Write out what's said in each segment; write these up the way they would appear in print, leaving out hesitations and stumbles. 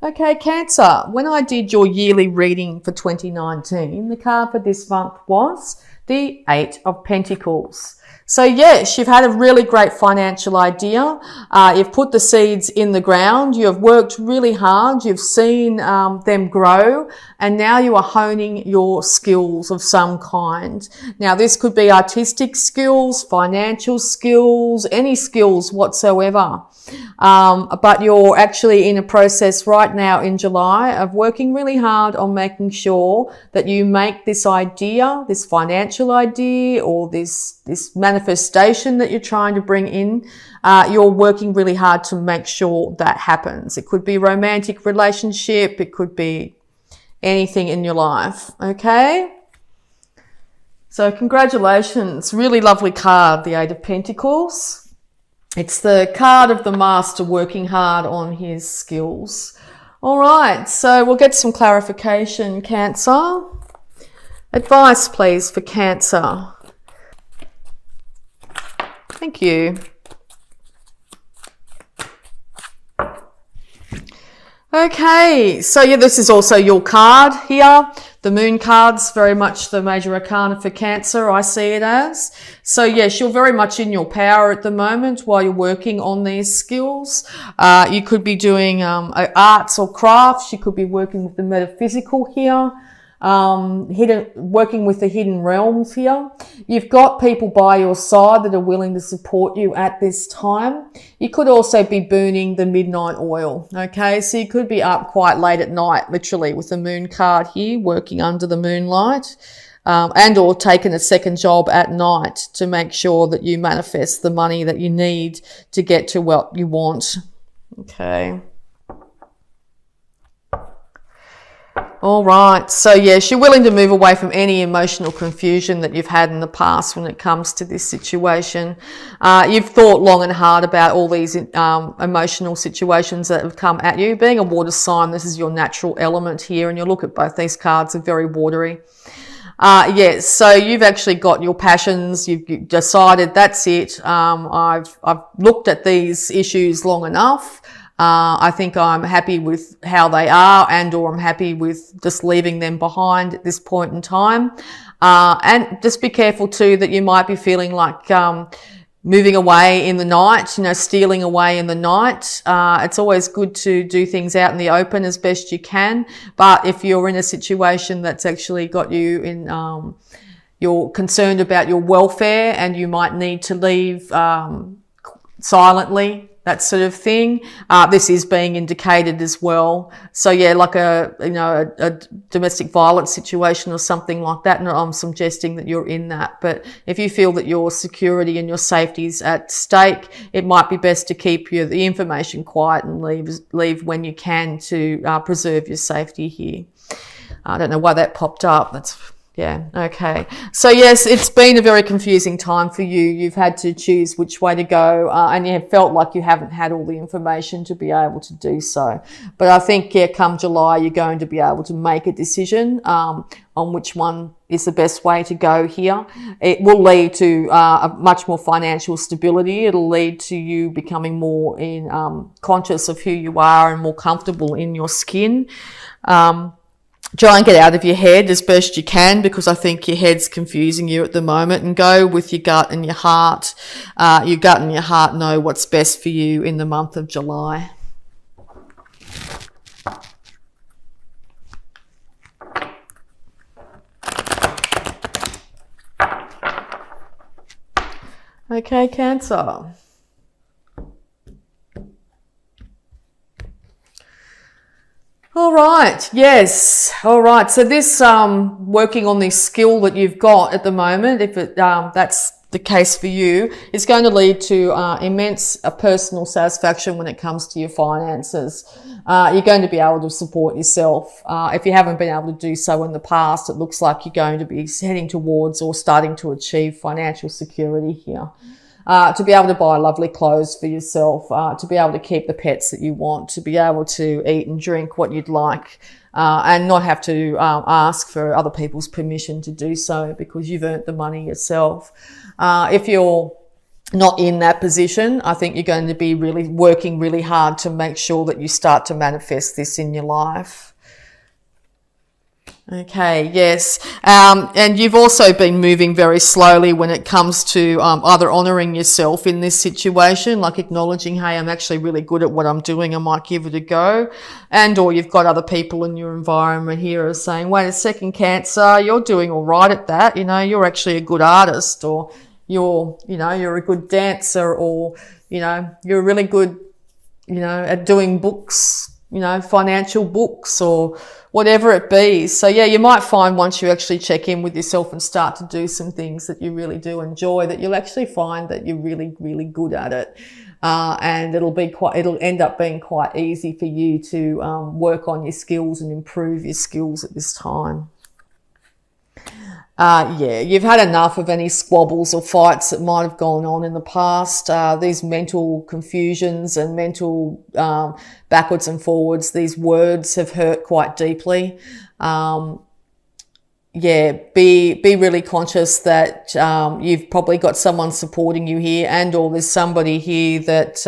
Okay, Cancer, when I did your yearly reading for 2019, the card for this month was the Eight of Pentacles. So yes, you've had a really great financial idea. You've put the seeds in the ground. You have worked really hard. You've seen them grow, and now you are honing your skills of some kind. Now, this could be artistic skills, financial skills, any skills whatsoever. But you're actually in a process right now in July of working really hard on making sure that you make this idea, this financial idea, or this manifestation that you're trying to bring in, you're working really hard to make sure that happens. It could be a romantic relationship. It could be anything in your life. Okay? So congratulations. Really lovely card, the Eight of Pentacles. It's the card of the master working hard on his skills. All right, so we'll get some clarification, Cancer. Advice, please, for Cancer. Thank you. Okay, so yeah, this is also your card here. The Moon card's very much the major arcana for Cancer, I see it as. So yes, you're very much in your power at the moment while you're working on these skills. You could be doing arts or crafts. You could be working with the metaphysical here. Working with the hidden realms here. You've got people by your side that are willing to support you at this time. You could also be burning the midnight oil. Okay, so you could be up quite late at night, literally, with the Moon card here, working under the moonlight, and or taking a second job at night to make sure that you manifest the money that you need to get to what you want. Okay. All right. So yes, you're willing to move away from any emotional confusion that you've had in the past when it comes to this situation. You've thought long and hard about all these emotional situations that have come at you. Being a water sign, this is your natural element here, and you look at both these cards, are very watery. Yes, so you've actually got your passions. You've decided that's it. I've looked at these issues long enough. I think I'm happy with how they are, and or I'm happy with just leaving them behind at this point in time. And just be careful too that you might be feeling like moving away in the night, stealing away in the night. It's always good to do things out in the open as best you can. But if you're in a situation that's actually got you in, you're concerned about your welfare and you might need to leave silently, that sort of thing. This is being indicated as well. So yeah, like a domestic violence situation or something like that. Not I'm suggesting that you're in that, but if you feel that your security and your safety is at stake, it might be best to keep the information quiet and leave when you can to preserve your safety here. I don't know why that popped up. Yeah, okay. So yes, it's been a very confusing time for you. You've had to choose which way to go, and you have felt like you haven't had all the information to be able to do so. But I think, come July, you're going to be able to make a decision on which one is the best way to go here. It will lead to a much more financial stability. It'll lead to you becoming more conscious of who you are and more comfortable in your skin. Try and get out of your head as best you can, because I think your head's confusing you at the moment, and go with your gut and your heart. Your gut and your heart know what's best for you in the month of July. Okay, Cancer. All right. Yes. All right. So this working on this skill that you've got at the moment, if that's the case for you, is going to lead to immense personal satisfaction when it comes to your finances. You're going to be able to support yourself. If you haven't been able to do so in the past, it looks like you're going to be heading towards or starting to achieve financial security here. To be able to buy lovely clothes for yourself, to be able to keep the pets that you want, to be able to eat and drink what you'd like, and not have to ask for other people's permission to do so, because you've earned the money yourself. If you're not in that position, I think you're going to be really working really hard to make sure that you start to manifest this in your life. Okay, yes. And you've also been moving very slowly when it comes to either honouring yourself in this situation, like acknowledging, hey, I'm actually really good at what I'm doing, I might give it a go. And or you've got other people in your environment here who are saying, wait a second, Cancer, you're doing all right at that. You know, you're actually a good artist, or you're a good dancer, or, you're really good, at doing books, financial books, or whatever it be. So yeah, you might find once you actually check in with yourself and start to do some things that you really do enjoy, that you'll actually find that you're really, really good at it. And it'll end up being quite easy for you to work on your skills and improve your skills at this time. You've had enough of any squabbles or fights that might have gone on in the past. These mental confusions and mental backwards and forwards, these words have hurt quite deeply. Be really conscious that you've probably got someone supporting you here, and or there's somebody here that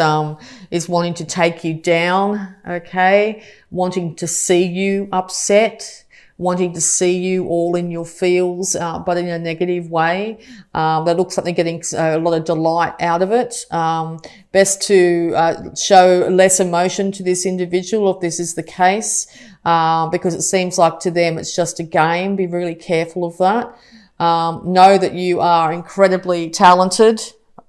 is wanting to take you down, okay? Wanting to see you upset, wanting to see you all in your feels, but in a negative way. That looks like they're getting a lot of delight out of it. Best to show less emotion to this individual if this is the case, because it seems like to them it's just a game. Be really careful of that. Know that you are incredibly talented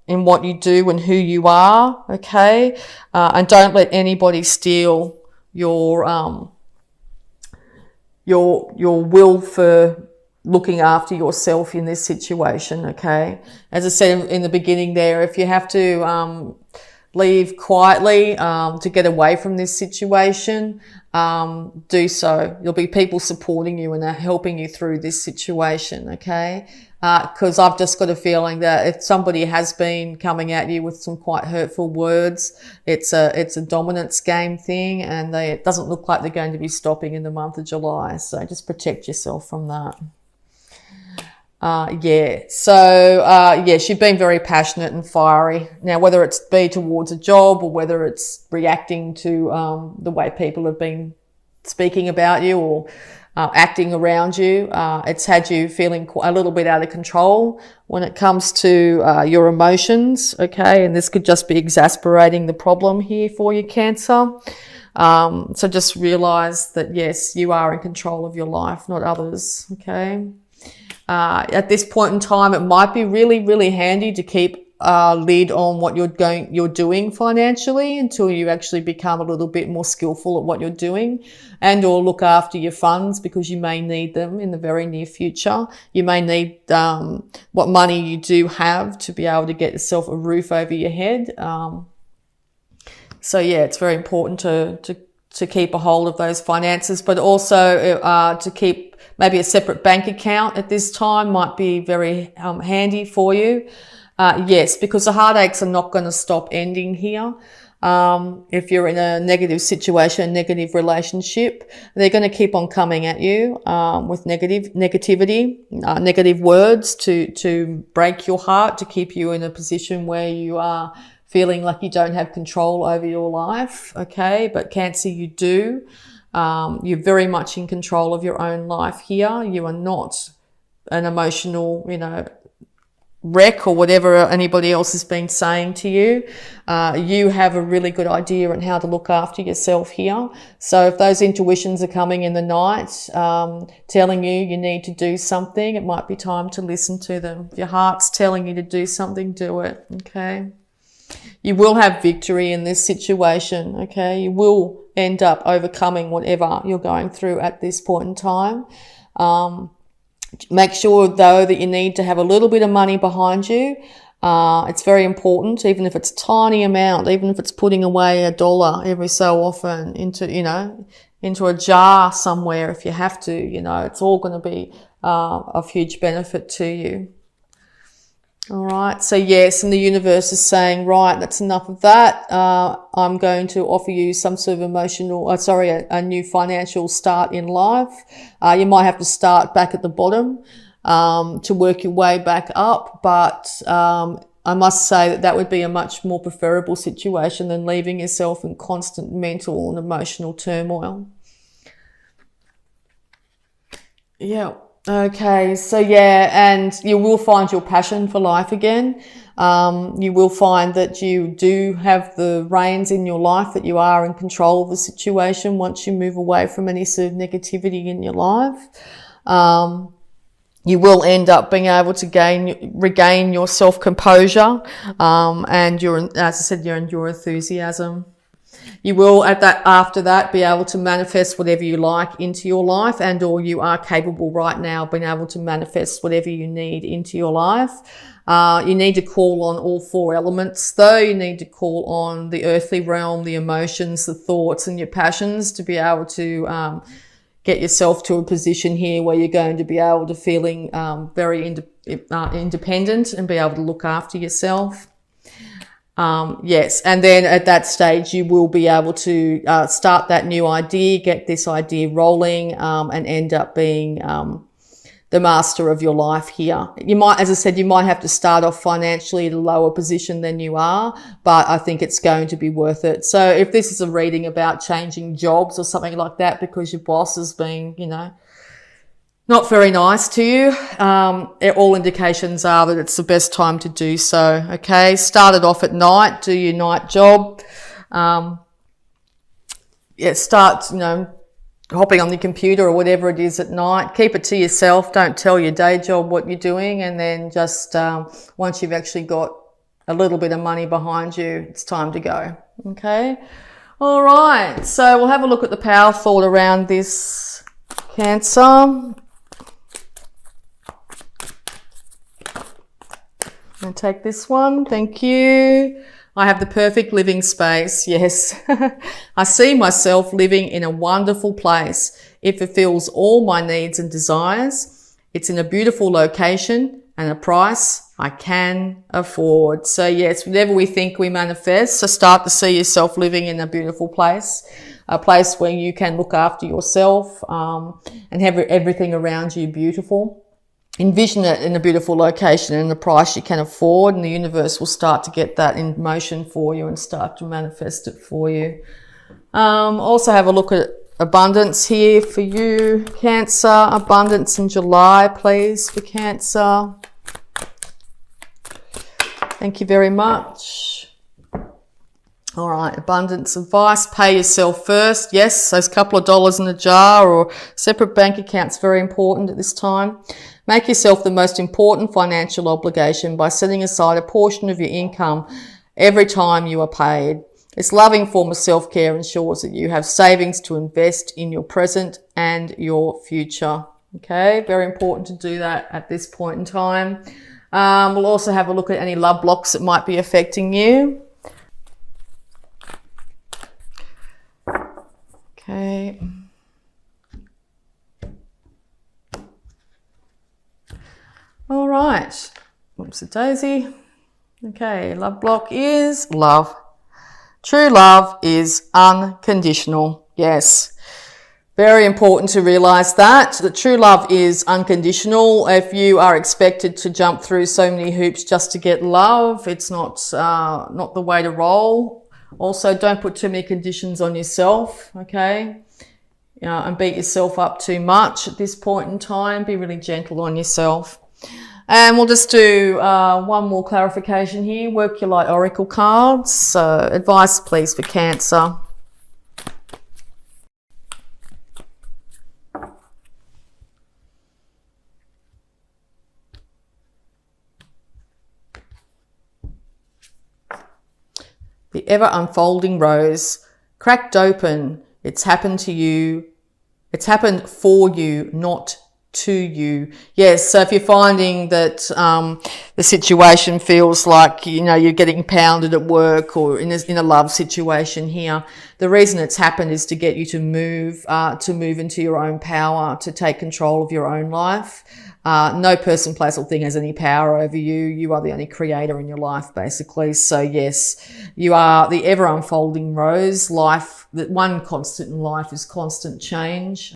in what you do and who you are, okay? And don't let anybody steal your will for looking after yourself in this situation, okay? As I said in the beginning there, if you have to leave quietly to get away from this situation, do so. There'll be people supporting you and are helping you through this situation, okay? Because I've just got a feeling that if somebody has been coming at you with some quite hurtful words, it's a dominance game thing, and it doesn't look like they're going to be stopping in the month of July. So just protect yourself from that. She's been very passionate and fiery. Now, whether it's be towards a job or whether it's reacting to the way people have been speaking about you or acting around you, it's had you feeling a little bit out of control when it comes to your emotions, okay? And this could just be exasperating the problem here for you, Cancer. So just realise that, yes, you are in control of your life, not others, okay? At this point in time, it might be really, really handy to keep a lid on what you're doing financially until you actually become a little bit more skillful at what you're doing, and or look after your funds, because you may need them in the very near future. You may need what money you do have to be able to get yourself a roof over your head. It's very important to keep a hold of those finances, but also to keep maybe a separate bank account at this time might be very handy for you. Yes, because the heartaches are not going to stop ending here. If you're in a negative situation, negative relationship, they're going to keep on coming at you with negativity, negative words to break your heart, to keep you in a position where you are feeling like you don't have control over your life, okay? But Cancer, you do. You're very much in control of your own life here. You are not an emotional, wreck or whatever anybody else has been saying to you. You have a really good idea on how to look after yourself here. So if those intuitions are coming in the night, telling you need to do something, it might be time to listen to them. If your heart's telling you to do something, do it, okay? You will have victory in this situation, okay? You will end up overcoming whatever you're going through at this point in time. Make sure, though, that you need to have a little bit of money behind you. It's very important, even if it's a tiny amount, even if it's putting away $1 every so often into a jar somewhere if you have to, it's all going to be of huge benefit to you. All right. So yes, and the universe is saying, right, that's enough of that. I'm going to offer you some sort of a new financial start in life. You might have to start back at the bottom, to work your way back up. But, I must say that that would be a much more preferable situation than leaving yourself in constant mental and emotional turmoil. Yeah. Okay. So yeah, and you will find your passion for life again. You will find that you do have the reins in your life, that you are in control of the situation once you move away from any sort of negativity in your life. You will end up being able to regain your self-composure, and as I said, your enthusiasm. You will after that be able to manifest whatever you like into your life, and or you are capable right now being able to manifest whatever you need into your life. You need to call on all four elements though. You need to call on the earthly realm, the emotions, the thoughts and your passions to be able to get yourself to a position here where you're going to be able to feeling very independent and be able to look after yourself. Yes, and then at that stage you will be able to start that new idea, get this idea rolling, and end up being the master of your life here. You might, as I said, you might have to start off financially at a lower position than you are, but I think it's going to be worth it. So if this is a reading about changing jobs or something like that because your boss is being, not very nice to you, all indications are that it's the best time to do so. Okay, start it off at night, do your night job. Start, hopping on the computer or whatever it is at night. Keep it to yourself. Don't tell your day job what you're doing. And then just once you've actually got a little bit of money behind you, it's time to go. Okay. All right. So we'll have a look at the power thought around this, Cancer. I'll take this one. Thank you. I have the perfect living space. Yes. I see myself living in a wonderful place. It fulfills all my needs and desires. It's in a beautiful location and a price I can afford. So yes, whatever we think we manifest, so start to see yourself living in a beautiful place, a place where you can look after yourself, and have everything around you beautiful. Envision it in a beautiful location and a price you can afford, and the universe will start to get that in motion for you and start to manifest it for you. Also have a look at abundance here for you, Cancer. Abundance in July, please, for Cancer. Thank you very much. All right, abundance advice. Pay yourself first. Yes, those couple of dollars in a jar or separate bank accounts, very important at this time. Make yourself the most important financial obligation by setting aside a portion of your income every time you are paid. This loving form of self-care ensures that you have savings to invest in your present and your future. Okay, very important to do that at this point in time. We'll also have a look at any love blocks that might be affecting you. Okay. All right. Whoops, a daisy. Okay, love block is love. True love is unconditional. Yes. Very important to realize that true love is unconditional. If you are expected to jump through so many hoops just to get love, it's not the way to roll. Also, don't put too many conditions on yourself, okay? And beat yourself up too much at this point in time. Be really gentle on yourself. And we'll just do one more clarification here. Work your light oracle cards. So advice, please, for Cancer. The ever unfolding rose, cracked open. It's happened to you. It's happened for you, not to you. Yes, so if you're finding that the situation feels like, you're getting pounded at work or in a love situation here, the reason it's happened is to get you to move into your own power, to take control of your own life. No person, place or thing has any power over you. You are the only creator in your life, basically. So yes, you are the ever unfolding rose. Life, that one constant in life is constant change.